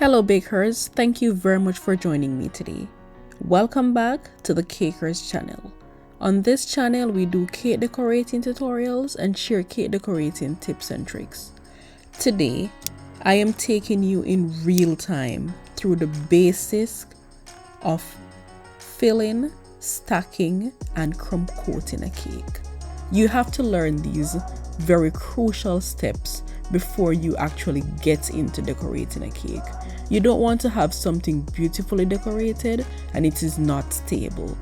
Hello bakers, thank you very much for joining me today. Welcome back to the Cakers channel. On this channel we do cake decorating tutorials and share cake decorating tips and tricks. Today I am taking you in real time through the basics of filling, stacking and crumb coating a cake. You have to learn these very crucial steps before you actually get into decorating a cake. You don't want to have something beautifully decorated and it is not stable.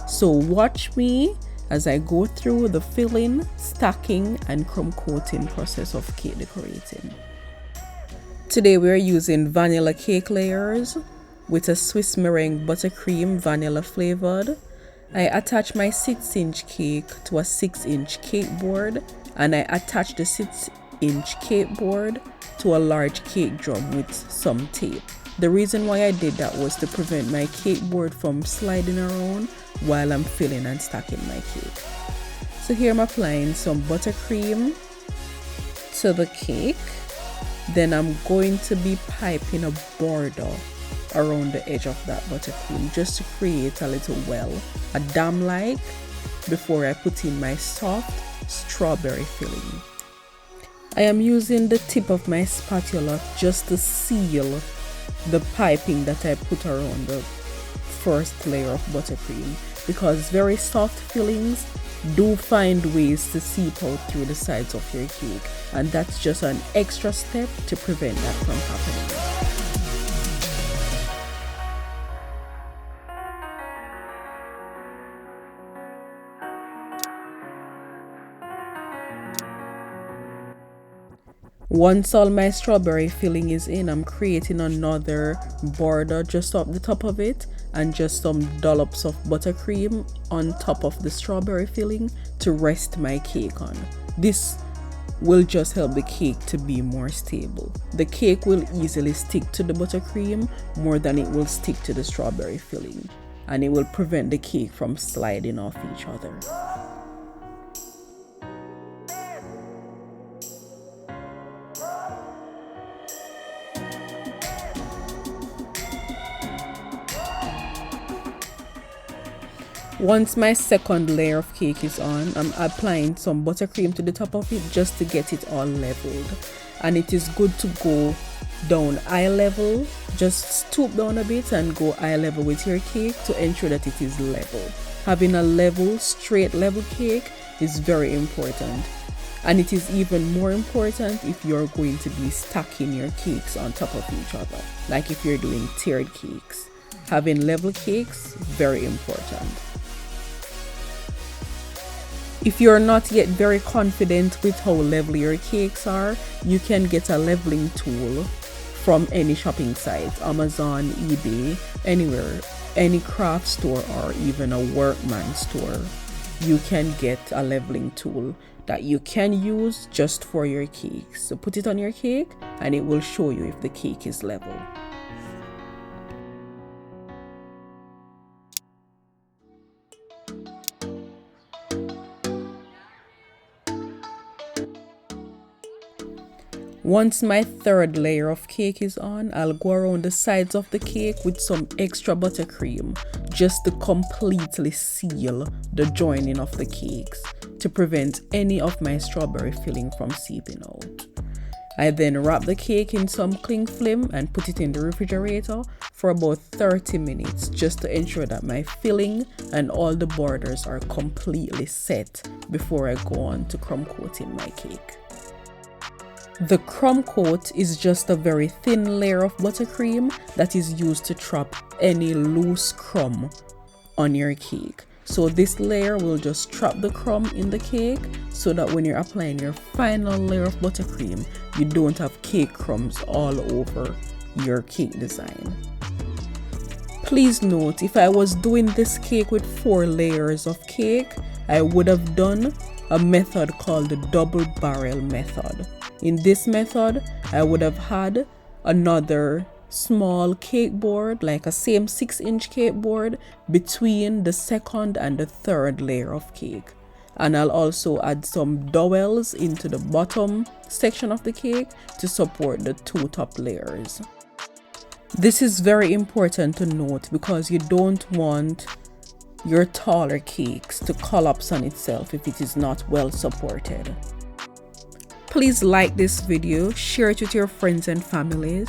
So watch me as I go through the filling, stacking and crumb coating process of cake decorating. Today we're using vanilla cake layers with a Swiss meringue buttercream vanilla flavored. I attach my 6-inch cake to a 6-inch cake board and I attach the 6-inch cake board to a large cake drum with some tape. The reason why I did that was to prevent my cake board from sliding around while I'm filling and stacking my cake. So here I'm applying some buttercream to the cake. Then I'm going to be piping a border around the edge of that buttercream just to create a little well, a dam-like, before I put in my soft strawberry filling. I am using the tip of my spatula just to seal the piping that I put around the first layer of buttercream, because very soft fillings do find ways to seep out through the sides of your cake, and that's just an extra step to prevent that from happening. Once all my strawberry filling is in, I'm creating another border just up the top of it and just some dollops of buttercream on top of the strawberry filling to rest my cake on. This will just help the cake to be more stable. The cake will easily stick to the buttercream more than it will stick to the strawberry filling, and it will prevent the cake from sliding off each other. Once my second layer of cake is on, I'm applying some buttercream to the top of it just to get it all leveled. And it is good to go down eye level, just stoop down a bit and go eye level with your cake to ensure that it is level. Having a level, straight level cake is very important. And it is even more important if you're going to be stacking your cakes on top of each other, like if you're doing tiered cakes. Having level cakes, very important. If you're not yet very confident with how level your cakes are, you can get a leveling tool from any shopping site, Amazon, eBay, anywhere, any craft store or even a workman store. You can get a leveling tool that you can use just for your cakes. So put it on your cake and it will show you if the cake is level. Once my third layer of cake is on, I'll go around the sides of the cake with some extra buttercream just to completely seal the joining of the cakes to prevent any of my strawberry filling from seeping out. I then wrap the cake in some cling film and put it in the refrigerator for about 30 minutes just to ensure that my filling and all the borders are completely set before I go on to crumb coating my cake. The crumb coat is just a very thin layer of buttercream that is used to trap any loose crumb on your cake. So this layer will just trap the crumb in the cake so that when you're applying your final layer of buttercream, you don't have cake crumbs all over your cake design. Please note, if I was doing this cake with 4 layers of cake, I would have done a method called the double barrel method. In this method, I would have had another small cake board, like a same 6-inch cake board, between the second and the third layer of cake. And I'll also add some dowels into the bottom section of the cake to support the 2 top layers. This is very important to note because you don't want your taller cakes to collapse on itself if it is not well supported. Please like this video, share it with your friends and families,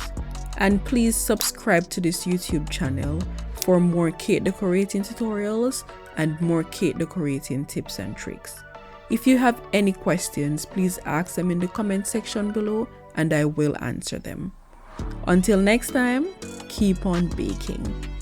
and please subscribe to this YouTube channel for more cake decorating tutorials and more cake decorating tips and tricks. If you have any questions, please ask them in the comment section below and I will answer them. Until next time, keep on baking.